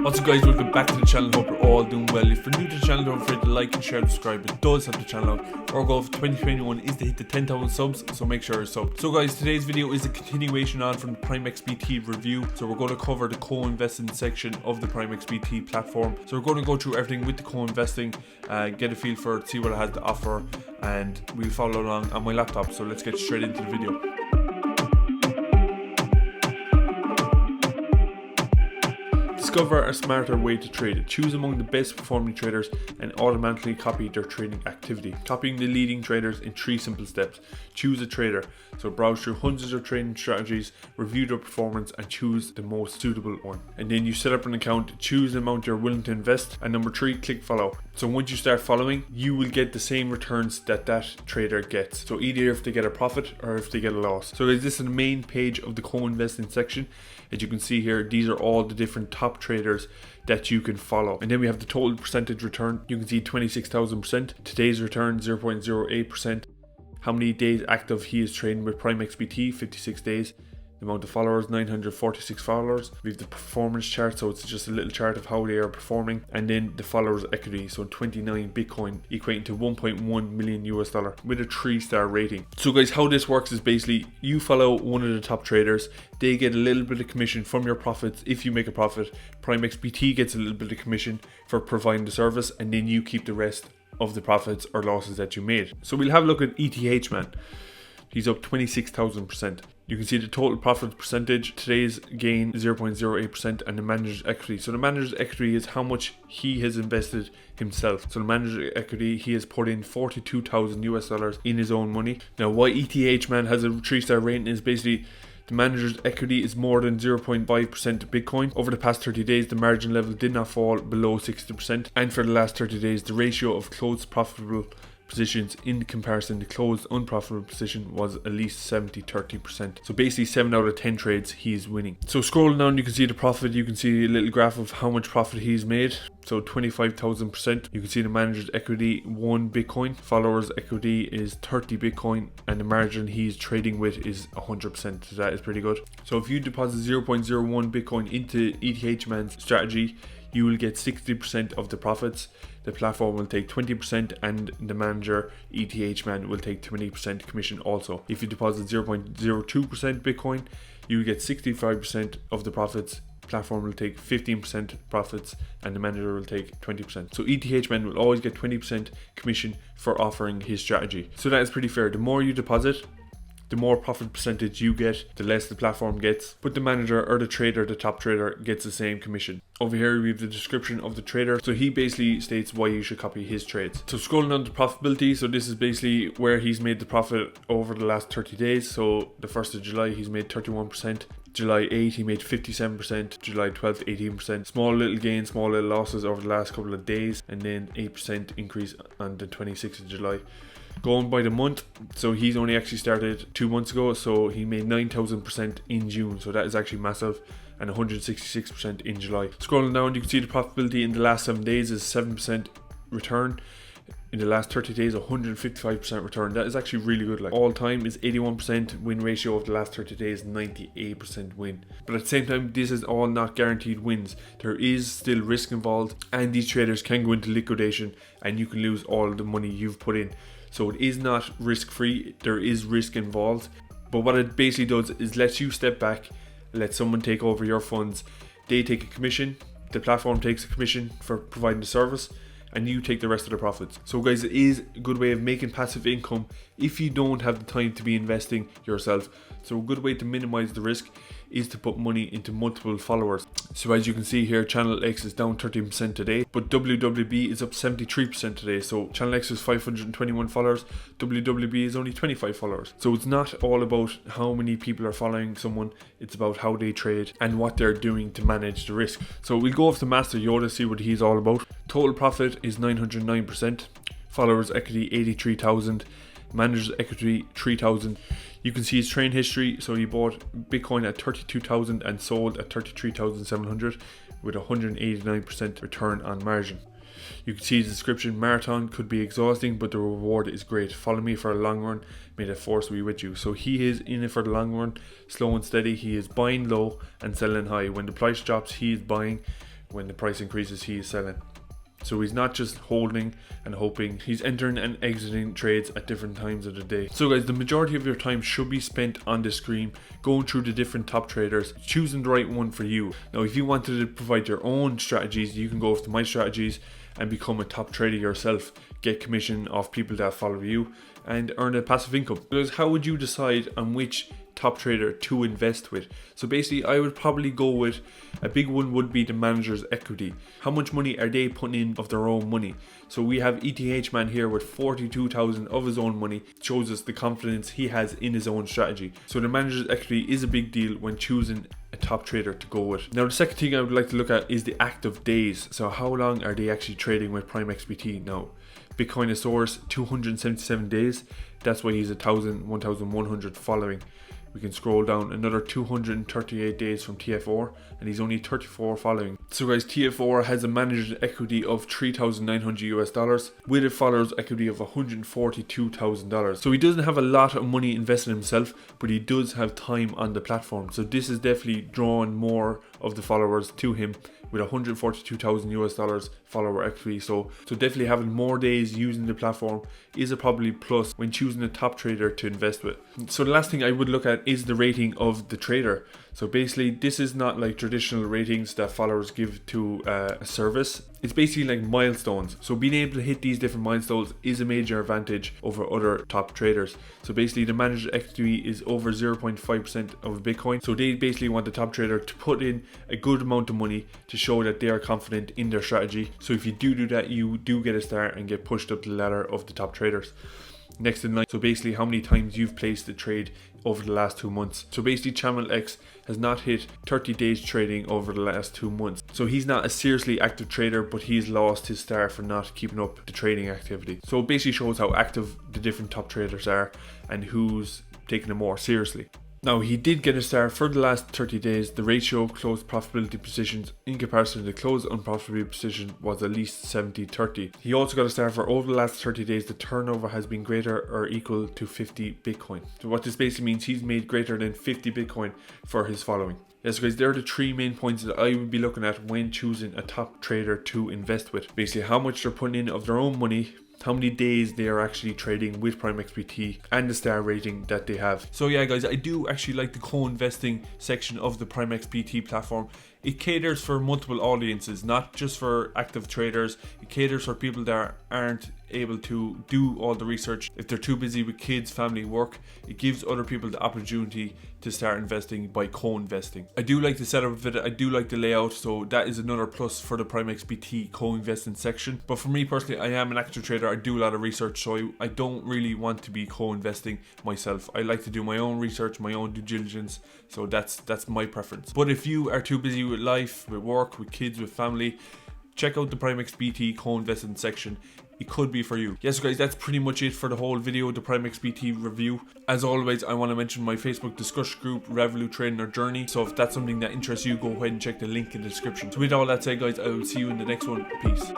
Also guys, welcome back to the channel. Hope you're all doing well. If you're new to the channel, don't forget to like and share and subscribe. It does help the channel out. Our goal for 2021 is to hit the 10,000 subs, so make sure you're subbed. So guys, today's video is a continuation on from the Prime XBT review. So we're going to cover the co-investing section of the Prime XBT platform. So we're going to go through everything with the co-investing, get a feel for it, see what it has to offer, and we'll follow along on my laptop. So let's get straight into the video. Discover a smarter way to trade. Choose among the best performing traders and automatically copy their trading activity. Copying the leading traders in 3 simple steps. Choose a trader. So browse through hundreds of trading strategies, review their performance and choose the most suitable one. And then you set up an account, choose the amount you're willing to invest, and number 3, click follow. So once you start following, you will get the same returns that trader gets. So either if they get a profit or if they get a loss. So guys, this is the main page of the co-investing section. As you can see here, these are all the different top traders that you can follow. And then we have the total percentage return. You can see 26,000%. Today's return 0.08%. How many days active he is trading with Prime XBT, 56 days. The amount of followers, 946 followers. We have the performance chart, so it's just a little chart of how they are performing. And then the followers equity, so 29 Bitcoin, equating to $1.1 million US with a 3-star rating. So guys, how this works is basically you follow one of the top traders. They get a little bit of commission from your profits if you make a profit. Prime XBT gets a little bit of commission for providing the service, and then you keep the rest of the profits or losses that you made. So we'll have a look at ETH man. He's up 26,000%. You can see the total profit percentage. Today's gain 0.08% and the manager's equity. So the manager's equity is how much he has invested himself. So the manager's equity, he has put in 42,000 US dollars in his own money. Now why ETH man has a 3-star rating is basically the manager's equity is more than 0.5% Bitcoin. Over the past 30 days, the margin level did not fall below 60%. And for the last 30 days, the ratio of closed profitable positions in comparison to closed unprofitable position was at least 70-30%. So basically 7 out of 10 trades he's winning. So scrolling down, you can see the profit. You can see a little graph of how much profit he's made. So 25,000%. You can see the manager's equity 1 Bitcoin, followers equity is 30 Bitcoin, and the margin he's trading with is 100%. So that is pretty good. So if you deposit 0.01 Bitcoin into ETH man's strategy, you will get 60% of the profits. The platform will take 20% and the manager ETH man will take 20% commission also. If you deposit 0.02% Bitcoin, you will get 65% of the profits. Platform will take 15% profits and the manager will take 20%. So ETH man will always get 20% commission for offering his strategy. So that is pretty fair. The more you deposit, the more profit percentage you get, the less the platform gets, but the manager or the trader, the top trader, gets the same commission. Over here we have the description of the trader. So he basically states why you should copy his trades. So scrolling down to profitability, so this is basically where he's made the profit over the last 30 days. So the 1st of July he's made 31%. July 8 he made 57%, July 12th 18%. Small little gains, small little losses over the last couple of days, and then 8% increase on the 26th of July. Going by the month, so he's only actually started 2 months ago, so he made 9,000% in June, so that is actually massive, and 166% in July. Scrolling down, you can see the profitability in the last 7 days is 7% return. In the last 30 days, 155% return. That is actually really good. Like all time is 81% win ratio of the last 30 days, 98% win. But at the same time, this is all not guaranteed wins. There is still risk involved, and these traders can go into liquidation and you can lose all the money you've put in. So it is not risk free, there is risk involved. But what it basically does is lets you step back, let someone take over your funds. They take a commission, the platform takes a commission for providing the service, and you take the rest of the profits. So guys, it is a good way of making passive income if you don't have the time to be investing yourself. So a good way to minimize the risk is to put money into multiple followers. So as you can see here, Channel X is down 13% today, but WWB is up 73% today. So Channel X is 521 followers, WWB is only 25 followers. So it's not all about how many people are following someone, it's about how they trade and what they're doing to manage the risk. So we'll go off to Master Yoda, see what he's all about. Total profit is 909%, followers equity 83,000, manager's equity 3,000. You can see his trade history. So he bought Bitcoin at 32,000 and sold at 33,700 with 189% return on margin. You can see his description: marathon could be exhausting, but the reward is great. Follow me for a long run, may the force be with you. So he is in it for the long run, slow and steady. He is buying low and selling high. When the price drops, he is buying. when the price increases, he is selling. So he's not just holding and hoping, he's entering and exiting trades at different times of the day. So guys, the majority of your time should be spent on the screen, going through the different top traders, choosing the right one for you. Now, if you wanted to provide your own strategies, you can go to my strategies and become a top trader yourself, get commission off people that follow you, and earn a passive income. Because how would you decide on which top trader to invest with? So basically, I would probably go with, a big one would be the manager's equity. How much money are they putting in of their own money? So we have ETH man here with 42,000 of his own money. It shows us the confidence he has in his own strategy. So the manager's equity is a big deal when choosing a top trader to go with. Now, the second thing I would like to look at is the active days. So how long are they actually trading with Prime XBT? Now, Bitcoin is source 277 days. That's why he's 1,100 following. We can scroll down another 238 days from TF4, and he's only 34 following. So guys, TF4 has a manager's equity of $3,900 with a follower's equity of $142,000. So he doesn't have a lot of money invested in himself, but he does have time on the platform. So this is definitely drawing more of the followers to him with $142,000 follower equity. So definitely having more days using the platform is a probably plus when choosing a top trader to invest with. So the last thing I would look at is the rating of the trader. So basically, this is not like traditional ratings that followers give to a service. It's basically like milestones. So being able to hit these different milestones is a major advantage over other top traders. So basically, the manager's equity is over 0.5% of Bitcoin. So they basically want the top trader to put in a good amount of money to show that they are confident in their strategy. So if you do that, you do get a start and get pushed up the ladder of the top traders. Next in line, so basically how many times you've placed the trade over the last 2 months. So basically Channel X has not hit 30 days trading over the last 2 months. So he's not a seriously active trader, but he's lost his star for not keeping up the trading activity. So it basically shows how active the different top traders are and who's taking it more seriously. Now, he did get a star for the last 30 days. The ratio closed profitability positions in comparison to the closed unprofitability position was at least 70-30. He also got a star for over the last 30 days. The turnover has been greater or equal to 50 Bitcoin. So what this basically means, he's made greater than 50 Bitcoin for his following. Yes guys, there are the 3 main points that I would be looking at when choosing a top trader to invest with. Basically how much they're putting in of their own money, how many days they are actually trading with Prime XBT, and the star rating that they have. So yeah guys, I do actually like the co-investing section of the Prime XBT platform. It caters for multiple audiences, not just for active traders. It caters for people that aren't able to do all the research. If they're too busy with kids, family, work, it gives other people the opportunity to start investing by co-investing. I do like the setup of it. I do like the layout, so that is another plus for the Prime XBT co-investing section. But for me personally, I am an active trader. I do a lot of research, so I don't really want to be co-investing myself. I like to do my own research, my own due diligence, so that's my preference. But if you are too busy with life, with work, with kids, with family, check out the Prime XBT co-investing section. It could be for you. Yes guys, that's pretty much it for the whole video, the Prime XBT review. As always, I want to mention my Facebook discussion group, Revolut Trading or Journey. So if that's something that interests you, go ahead and check the link in the description. So with all that said guys, I will see you in the next one. Peace.